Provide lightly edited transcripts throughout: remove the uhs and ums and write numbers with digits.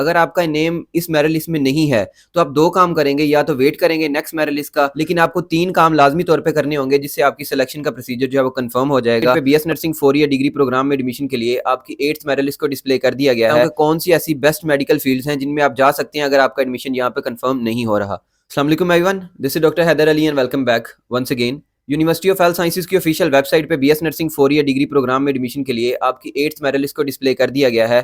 अगर आपका नेम इस मेरिट लिस्ट में नहीं है तो आप 2 काम करेंगे, या तो वेट करेंगे नेक्स्ट मेरिट लिस्ट का, लेकिन आपको 3 काम लाज़मी तौर पे करने होंगे जिससे आपकी सिलेक्शन का प्रोसीजर जो है वो कंफर्म हो जाएगा। पे BS nursing 4 year degree program में एडमिशन के लिए आपकी 8th मेरिट लिस्ट को डिस्प्ले कर दिया गया है। कौन सी ऐसी बेस्ट मेडिकल फील्ड्स हैं जिनमें आप जा सकते हैं अगर आपका एडमिशन यहाँ पे कंफर्म नहीं हो रहा। अस्सलाम वालेकुम everyone, this is doctor Haider Ali and welcome back once again. University of health sciences की ऑफिशियल वेबसाइट पे BS nursing 4 year degree program में एडमिशन के लिए आपकी 8th मेरिट लिस्ट को डिस्प्ले कर दिया गया है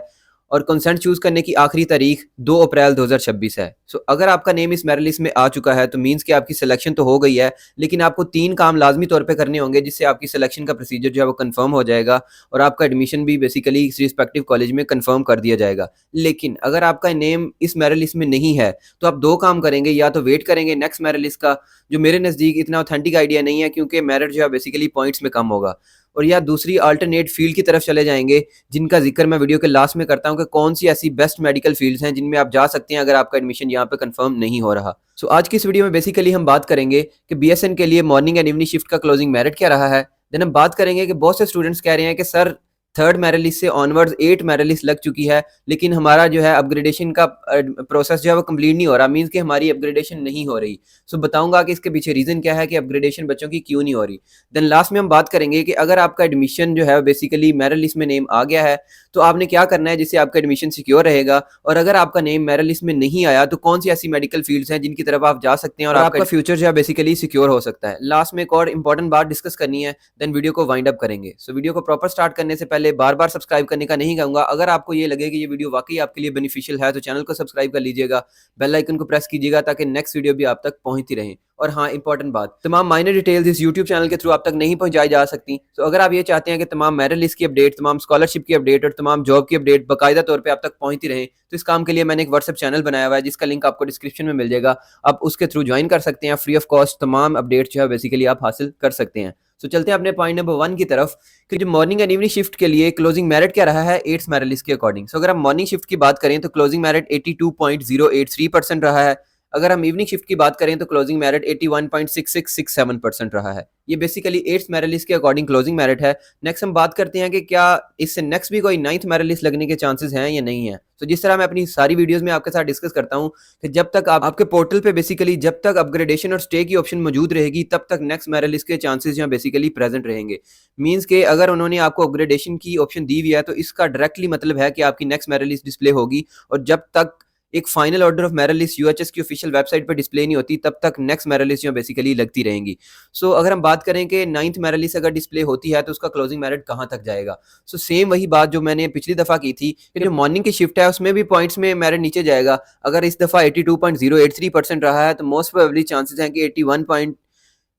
और कंसेंट चूज करने की आखिरी तारीख 2 अप्रैल 2026 है। सो अगर आपका नेम इस मेरिट लिस्ट में आ चुका है तो मींस कि आपकी सिलेक्शन तो हो गई है, लेकिन आपको 3 काम लाजमी तौर पे करने होंगे जिससे आपकी सिलेक्शन का प्रोसीजर जो है वो कंफर्म हो जाएगा और आपका एडमिशन भी बेसिकली इस रिस्पेक्टिव कॉलेज में कंफर्म कर दिया जाएगा। लेकिन अगर आपका नेम इस मेरिट लिस्ट में नहीं है तो आप 2 काम करेंगे, या तो वेट करेंगे नेक्स्ट मेरिट लिस्ट का, जो मेरे नज़दीक इतना ऑथेंटिक आइडिया नहीं है क्योंकि मेरिट जो है बेसिकली पॉइंट्स में कम होगा, और या दूसरी अल्टरनेट फील्ड की तरफ चले जाएंगे जिनका जिक्र मैं वीडियो के लास्ट में करता हूं कि कौन सी ऐसी बेस्ट मेडिकल फील्ड्स हैं जिनमें आप जा सकते हैं अगर आपका एडमिशन यहाँ पे कंफर्म नहीं हो रहा। सो आज की इस वीडियो में बेसिकली हम बात करेंगे कि बीएसएन के लिए मॉर्निंग एंड इवनिंग शिफ्ट का क्लोजिंग मेरिट क्या रहा है। देन हम बात करेंगे कि बहुत से स्टूडेंट्स कह रहे हैं कि सर 3rd मेरिट लिस्ट से ऑनवर्ड्स 8 मेरिट लिस्ट लग चुकी है, लेकिन हमारा जो है अपग्रेडेशन का प्रोसेस जो है वो कंप्लीट नहीं हो रहा, मींस कि हमारी अपग्रेडेशन नहीं हो रही। सो बताऊंगा कि इसके पीछे रीजन क्या है कि अपग्रेडेशन बच्चों की क्यों नहीं हो रही। देन लास्ट में हम बात करेंगे कि अगर आपका एडमिशन जो है बेसिकली मेरिट लिस्ट में नेम आ गया है तो आपने क्या करना है जिससे आपका एडमिशन सिक्योर रहेगा, और अगर आपका नेम मेरिट लिस्ट में नहीं आया तो कौन सी ऐसी मेडिकल फील्ड्स हैं जिनकी तरफ आप जा सकते हैं और आपका फ्यूचर जो है बेसिकली सिक्योर हो सकता है। लास्ट में एक और इंपॉर्टेंट बात डिस्कस करनी है, देन वीडियो को वाइंड अप करेंगे। सो वीडियो को प्रॉपर स्टार्ट करने से पहले बार बार सब्सक्राइब करने का नहीं कहूंगा। अगर आपको ये लगे कि ये वीडियो वाकई आपके लिए बेनिफिशियल है तो चैनल को सब्सक्राइब कर लीजिएगा, बेल आइकन को प्रेस कीजिएगा ताकि नेक्स्ट वीडियो भी आप तक पहुंचती रहे। और हाँ, इंपॉर्टेंट बात, तमाम माइनर डिटेल्स इस यूट्यूब चैनल के थ्रू आप तक नहीं पहुंचाई जा सकती। तो अगर आप ये चाहते हैं कि तमाम मेरिट लिस्ट की अपडेट, तमाम स्कॉलरशिप की अपडेट और तमाम जॉब की अपडेट बाकायदा तौर पे आप तक पहुंचती रहे, तो इस काम के लिए मैंने एक व्हाट्सएप चैनल बनाया हुआ है जिसका लिंक आपको डिस्क्रिप्शन में मिल जाएगा। आप उसके थ्रू ज्वाइन कर सकते हैं, फ्री ऑफ कॉस्ट तमाम अपडेट जो है बेसिकली आप हासिल कर सकते हैं। तो चलते हैं अपने पॉइंट नंबर 1 की तरफ कि जो मॉर्निंग एंड इवनिंग शिफ्ट के लिए क्लोजिंग मेरिट क्या रहा है 8th मेरिट लिस्ट के अकॉर्डिंग। सो अगर हम मॉर्निंग शिफ्ट की बात करें तो क्लोजिंग मेरिट 82.083% रहा है। अगर हम इवनिंग शिफ्ट की बात करें तो क्लोजिंग मेरिट 81.6667% रहा है। ये बेसिकली 8th मेरिट लिस्ट के अकॉर्डिंग क्लोजिंग मेरिट है। नेक्स्ट हम बात करते हैं कि क्या इससे नेक्स्ट भी कोई 9th मेरिट लिस्ट लगने के चांसेस हैं या नहीं है। तो जिस तरह मैं अपनी सारी वीडियोस में आपके साथ डिस्कस करता हूं कि जब तक आपके पोर्टल पे बेसिकली जब तक अपग्रेडेशन और स्टे की ऑप्शन मौजूद रहेगी तब तक नेक्स्ट मेरिट लिस्ट के चांसेस यहाँ बेसिकली प्रेजेंट रहेंगे। मींस के अगर उन्होंने आपको अपग्रेडेशन की ऑप्शन दी हुई है तो इसका डायरेक्टली मतलब है कि आपकी नेक्स्ट मेरिट लिस्ट डिस्प्ले होगी, और जब तक एक final order of merit list UHS की ऑफिशियल वेबसाइट पर डिस्प्ले नहीं होती तब तक नेक्स्ट मेरिट लिस्ट जो बेसिकली लगती रहेंगी। सो अगर हम बात करें कि 9th मेरिट लिस्ट अगर डिस्प्ले होती है तो उसका क्लोजिंग मेरिट कहां तक जाएगा। सो सेम वही बात जो मैंने पिछली दफा की थी कि जो मॉर्निंग की शिफ्ट है उसमें भी पॉइंट्स में मेरिट नीचे जाएगा। अगर इस दफा 82.083% रहा है तो मोस्ट प्रोबेबली चांसेस हैं कि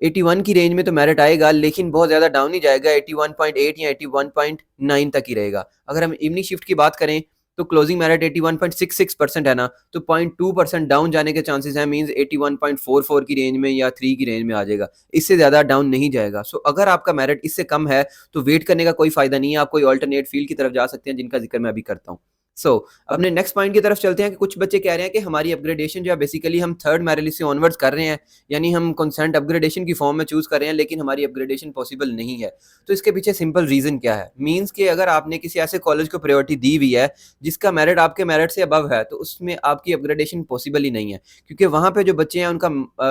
81 की रेंज में तो मेरिट आएगा, लेकिन बहुत ज़्यादा डाउन नहीं जाएगा, 81.8 या 81.9 तक ही रहेगा। अगर हम इवनिंग शिफ्ट की बात करें तो क्लोजिंग मेरिट 81.66% है ना, तो 0.2% डाउन जाने के चांसेस हैं, मींस 81.44 की रेंज में या 3 की रेंज में आ जाएगा, इससे ज़्यादा डाउन नहीं जाएगा। सो अगर आपका मेरिट इससे कम है तो वेट करने का कोई फ़ायदा नहीं है, आप कोई अल्टरनेट फील्ड की तरफ जा सकते हैं जिनका जिक्र मैं अभी करता हूँ। अपने नेक्स्ट पॉइंट की तरफ चलते हैं कि कुछ बच्चे कह रहे हैं कि हमारी अपग्रेडेशन जो है बेसिकली हम 3rd मेरिट लिस्ट से ऑनवर्ड्स कर रहे हैं, यानी हम कंसेंट अपग्रेडेशन की फॉर्म में चूज कर रहे हैं, लेकिन हमारी अपग्रेडेशन पॉसिबल नहीं है। तो इसके पीछे सिंपल रीजन क्या है, मींस कि अगर आपने किसी ऐसे कॉलेज को प्रायोरिटी दी हुई है जिसका मेरिट आपके मेरिट से अबव है तो उसमें आपकी अपग्रेडेशन पॉसिबल ही नहीं है, क्योंकि वहां पे जो बच्चे हैं उनका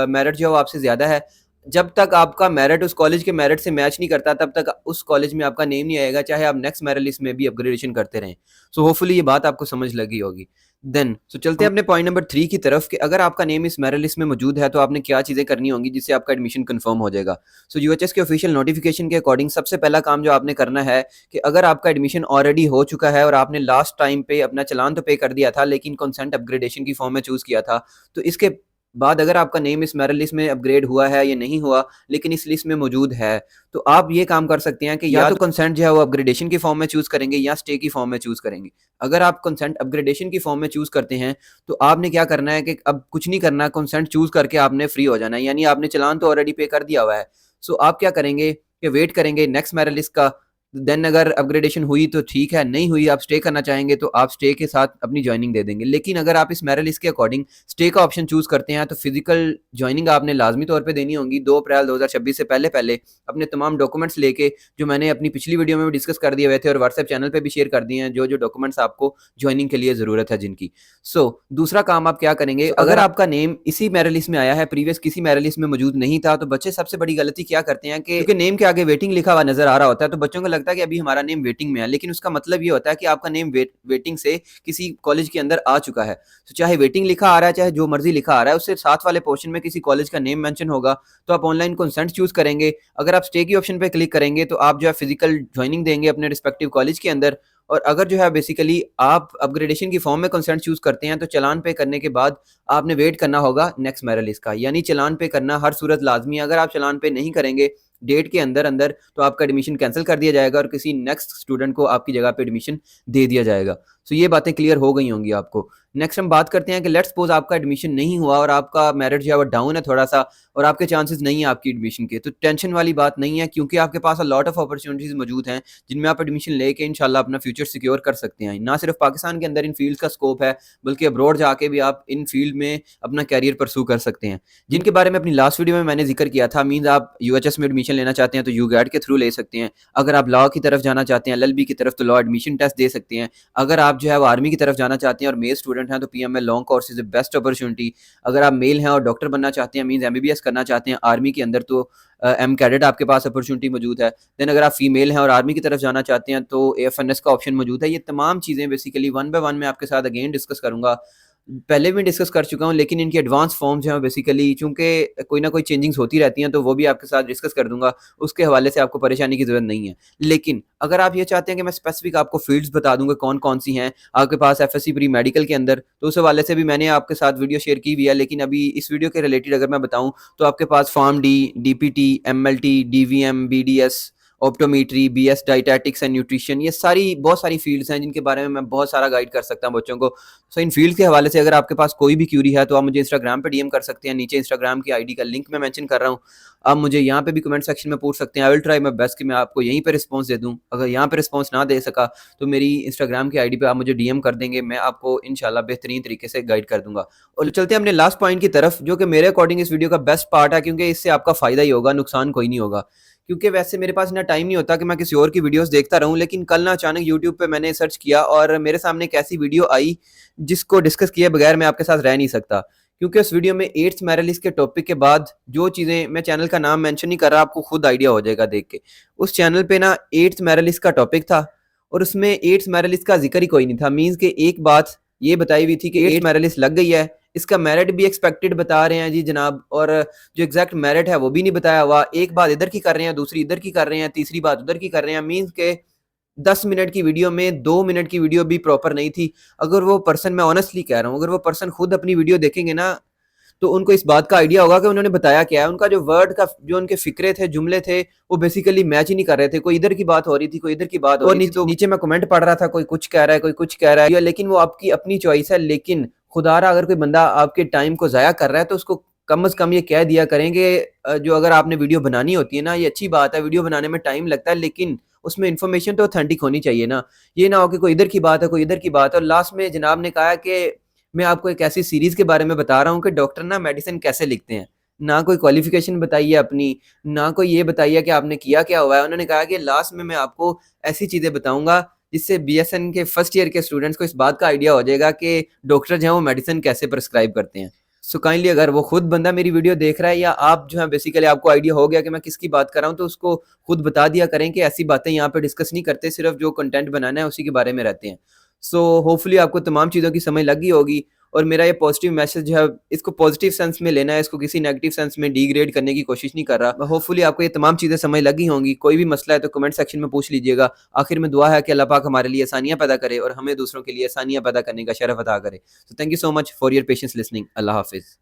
मेरिट जो है आपसे ज्यादा है। जब तक आपका मेरिट उस कॉलेज के मेरिट से मैच नहीं करता तब तक उस कॉलेज में आपका नेम नहीं आएगा, चाहे आप नेक्स्ट मेरिट लिस्ट में भी अपग्रेडेशन करते रहें। सो होपफुली ये बात आपको समझ लगी होगी। देन चलते हैं अपने पॉइंट नंबर 3 की तरफ कि अगर आपका नेम इस मेरिट लिस्ट में मौजूद है तो आपने क्या चीज़ें करनी होंगी जिससे आपका एडमिशन कंफर्म हो जाएगा। सो यूएचएस के ऑफिशियल नोटिफिकेशन के अकॉर्डिंग सबसे पहला काम जो आपने करना है कि अगर आपका एडमिशन ऑलरेडी हो चुका है और आपने लास्ट टाइम पे अपना चालान तो पे कर दिया था लेकिन कंसेंट अपग्रेडेशन की फॉर्म में चूज किया था, तो इसके बाद अगर आपका नेम इस मेरिट लिस्ट में अपग्रेड हुआ है या नहीं हुआ लेकिन इस लिस्ट में मौजूद है, तो आप ये काम कर सकते हैं कि या तो कंसेंट जो है वो अपग्रेडेशन की फॉर्म में चूज करेंगे या स्टे की फॉर्म में चूज करेंगे। अगर आप कंसेंट अपग्रेडेशन की फॉर्म में चूज करते हैं तो आपने क्या करना है कि अब कुछ नहीं करना, कंसेंट चूज करके आपने फ्री हो जाना है, यानी आपने चालान तो ऑलरेडी पे कर दिया हुआ है। सो आप क्या करेंगे कि वेट करेंगे नेक्स्ट मेरिट लिस्ट का देन अगर अपग्रेडेशन हुई तो ठीक है, नहीं हुई आप स्टे करना चाहेंगे तो आप स्टे के साथ अपनी ज्वाइनिंग दे देंगे। लेकिन अगर आप इस मेरिट लिस्ट के अकॉर्डिंग स्टे का ऑप्शन चूज़ करते हैं तो फिजिकल ज्वाइनिंग आपने लाजमी तौर पे देनी होगी 2 अप्रैल 2026 से पहले-पहले अपने तमाम डॉक्यूमेंट्स लेके, जो मैंने अपनी पिछली वीडियो में भी डिस्कस कर दिए हुए थे और व्हाट्सएप चैनल पे भी शेयर कर दिए हैं, जो-जो डॉक्यूमेंट्स आपको ज्वाइनिंग के लिए ज़रूरत है जिनकी। दूसरा काम आप क्या करेंगे, अगर आपका नेम इसी मेरिट लिस्ट में आया है, प्रीवियस किसी मेरिट लिस्ट में मौजूद नहीं था, तो बच्चे सबसे बड़ी गलती क्या करते हैं कि क्योंकि नेम के आगे वेटिंग लिखा हुआ नज़र आ रहा होता है, तो बच्चों को लगता है कि अभी हमारा नेम वेटिंग में है, लेकिन उसका मतलब ये होता है कि आपका नेम वेटिंग से किसी कॉलेज के अंदर आ चुका है। तो चाहे वेटिंग लिखा आ रहा है, चाहे जो मर्जी लिखा आ रहा है, उससे साथ वाले पोर्शन में किसी कॉलेज का नेम मेंशन होगा, तो आप ऑनलाइन कंसेंट चूज करेंगे। अगर आप स्टे की ऑप्शन पे क्लिक करेंगे तो आप जो है फिजिकल ज्वाइनिंग देंगे अपने रिस्पेक्टिव कॉलेज के अंदर। और अगर जो है बेसिकली आप अपग्रेडेशन की फॉर्म में कंसेंट चूज करते हैं तो चालान पे करने के बाद आपने वेट करना होगा नेक्स्ट मेरिट लिस्ट का, यानी चालान पे करना हर सूरत लाजमी है। अगर आप चालान पे नहीं करेंगे डेट के अंदर अंदर तो आपका एडमिशन कैंसिल कर दिया जाएगा और किसी नेक्स्ट स्टूडेंट को आपकी जगह पे एडमिशन दे दिया जाएगा। तो ये बातें क्लियर हो गई होंगी आपको। नेक्स्ट हम बात करते हैं कि लेट्स सपोज आपका एडमिशन नहीं हुआ और आपका मेरिट जो है वो डाउन है थोड़ा सा और आपके चांसेस नहीं है आपकी एडमिशन के, तो टेंशन वाली बात नहीं है, क्योंकि आपके पास लॉट ऑफ अपॉर्चुनिटीज मौजूद हैं जिनमें आप एडमिशन लेके इंशाल्लाह अपना फ्यूचर सिक्योर कर सकते हैं। ना सिर्फ पाकिस्तान के अंदर इन फील्ड का स्कोप है, बल्कि अब्रॉड जाके भी आप इन फील्ड में अपना कैरियर परसू कर सकते हैं, जिनके बारे में अपनी लास्ट वीडियो में मैंने जिक्र किया था। मीन्स आप यूएचएस में एडमिशन लेना चाहते हैं तो यूगैट के थ्रू ले सकते हैं। अगर आप लॉ की तरफ जाना चाहते हैं, एलएलबी की तरफ, तो लॉ एडमिशन टेस्ट दे सकते हैं। अगर आप जो है वो आर्मी की तरफ जाना चाहते हैं और मेल स्टूडेंट हैं तो PML long course is the best opportunity. अगर आप मेल हैं और डॉक्टर बनना चाहते हैं, मीन्स एमबीबीएस करना चाहते हैं आर्मी के अंदर, तो एम कैडेट आपके पास अपॉर्चुनिटी मौजूद है। देन अगर आप फीमेल हैं और आर्मी की तरफ जाना चाहते हैं तो एएफएनएस का ऑप्शन मौजूद है। ये तमाम चीज़ें बेसिकली वन बाय वन मैं आपके साथ अगेन डिस्कस करूंगा, पहले भी डिस्कस कर चुका हूँ, लेकिन इनकी एडवांस फॉर्म्स हैं बेसिकली, चूंकि कोई ना कोई चेंजिंग्स होती रहती हैं तो वो भी आपके साथ डिस्कस कर दूंगा, उसके हवाले से आपको परेशानी की जरूरत नहीं है। लेकिन अगर आप ये चाहते हैं कि मैं स्पेसिफिक आपको फील्ड्स बता दूंगा कौन कौन सी हैं आपके पास एफएससी प्री मेडिकल के अंदर, तो उस हवाले से भी मैंने आपके साथ वीडियो शेयर की हुई है। लेकिन अभी इस वीडियो के रिलेटेड अगर मैं बताऊं तो आपके पास Pharm D, DPT, MLT, DVM, BDS, optometry, BS dietetics and nutrition, ये सारी बहुत सारी फील्ड्स हैं जिनके बारे में मैं बहुत सारा गाइड कर सकता हूं बच्चों को। सो इन फील्ड के हवाले से अगर आपके पास कोई भी क्यूरी है तो आप मुझे इंस्टाग्राम पे डीएम कर सकते हैं, नीचे इंस्टाग्राम की आईडी का लिंक मैं मेंशन कर रहा हूँ। आप मुझे यहाँ पे भी कमेंट सेक्शन में पूछ सकते हैं। I will try my best कि मैं आपको यहीं पे रिस्पांस दे दूं। अगर यहाँ पे रिस्पांस ना दे सका तो मेरी इंस्टाग्राम की आईडी पे आप मुझे डीएम कर देंगे, मैं आपको इंशाल्लाह बेहतरीन तरीके से गाइड कर दूंगा। और चलते हैं अपने लास्ट पॉइंट की तरफ, जो कि मेरे अकॉर्डिंग इस वीडियो का बेस्ट पार्ट है, क्योंकि इससे आपका फायदा ही होगा, नुकसान कोई नहीं होगा। क्योंकि वैसे मेरे पास इतना टाइम नहीं होता कि मैं किसी और की वीडियोस देखता रहूं, लेकिन कल ना अचानक यूट्यूब पे मैंने सर्च किया और मेरे सामने एक ऐसी वीडियो आई जिसको डिस्कस किए बगैर मैं आपके साथ रह नहीं सकता। क्योंकि उस वीडियो में एट्थ मेरिट लिस्ट के टॉपिक के बाद जो चीज़ें, मैं चैनल का नाम मेंशन नहीं कर रहा, आपको खुद आइडिया हो जाएगा देख के। उस चैनल पे ना एट्थ मेरिट लिस्ट का टॉपिक था और उसमें एट्थ मेरिट लिस्ट का जिक्र ही कोई नहीं था। मीन्स के एक बात ये बताई हुई थी कि एट्थ मेरिट लिस्ट लग गई है, इसका मेरिट भी एक्सपेक्टेड बता रहे हैं जी जनाब, और जो एग्जैक्ट मेरिट है वो भी नहीं बताया हुआ। एक बात इधर की कर रहे हैं, दूसरी इधर की कर रहे हैं, तीसरी बात उधर की कर रहे हैं। मीन्स के 10 मिनट की वीडियो में 2 मिनट की वीडियो भी प्रॉपर नहीं थी। अगर वो पर्सन, मैं ऑनेस्टली कह रहा हूँ, अगर वो पर्सन खुद अपनी वीडियो देखेंगे ना तो उनको इस बात का आइडिया होगा कि उन्होंने बताया क्या है। उनका जो वर्ड का, जो उनके फिक्रे थे, जुमले थे, वो बेसिकली मैच ही नहीं कर रहे थे। कोई इधर की बात हो रही थी, कोई इधर की बात हो रही थी। तो नीचे मैं कमेंट पढ़ रहा था, कोई कुछ कह रहा है, कोई कुछ कह रहा है, लेकिन वो आपकी अपनी चॉइस है। लेकिन खुदारा अगर कोई बंदा आपके टाइम को ज़ाया कर रहा है तो उसको कम से कम ये कह दिया करेंगे, जो अगर आपने वीडियो बनानी होती है ना, ये अच्छी बात है, वीडियो बनाने में टाइम लगता है, लेकिन उसमें इन्फॉर्मेशन तो ऑथेंटिक होनी चाहिए ना। ये ना हो कि कोई इधर की बात है, कोई इधर की बात है। और लास्ट में जनाब ने कहा कि मैं आपको एक ऐसी सीरीज के बारे में बता रहा हूँ कि डॉक्टर ना मेडिसिन कैसे लिखते हैं। ना कोई क्वालिफिकेशन बताइए अपनी, ना कोई ये बताइए कि आपने किया क्या हुआ है। उन्होंने कहा कि लास्ट में मैं आपको ऐसी चीज़ें बताऊंगा जिससे बीएसएन के फर्स्ट ईयर के स्टूडेंट्स को इस बात का आइडिया हो जाएगा कि डॉक्टर जो है वो मेडिसिन कैसे प्रिस्क्राइब करते हैं। सो काइंडली अगर वो खुद बंदा मेरी वीडियो देख रहा है या आप जो है बेसिकली आपको आइडिया हो गया कि मैं किसकी बात कर रहा हूँ, तो उसको खुद बता दिया करें कि ऐसी बातें यहाँ पे डिस्कस नहीं करते, सिर्फ जो कंटेंट बनाना है उसी के बारे में रहते हैं। सो होपफुली आपको तमाम चीज़ों की समझ लगी होगी और मेरा ये पॉजिटिव मैसेज जो है इसको पॉजिटिव सेंस में लेना है, इसको किसी नेगेटिव सेंस में डिग्रेड करने की कोशिश नहीं कर रहा। होपफुली आपको ये तमाम चीज़ें समझ लगी होंगी। कोई भी मसला है तो कमेंट सेक्शन में पूछ लीजिएगा। आखिर में दुआ है कि अल्लाह पाक हमारे लिए आसानियाँ पैदा करे और हमें दूसरों के लिए आसानियाँ पैदा करने का शरफ अता करे। So thank you so much for your patience listening. अल्लाह हाफिज़।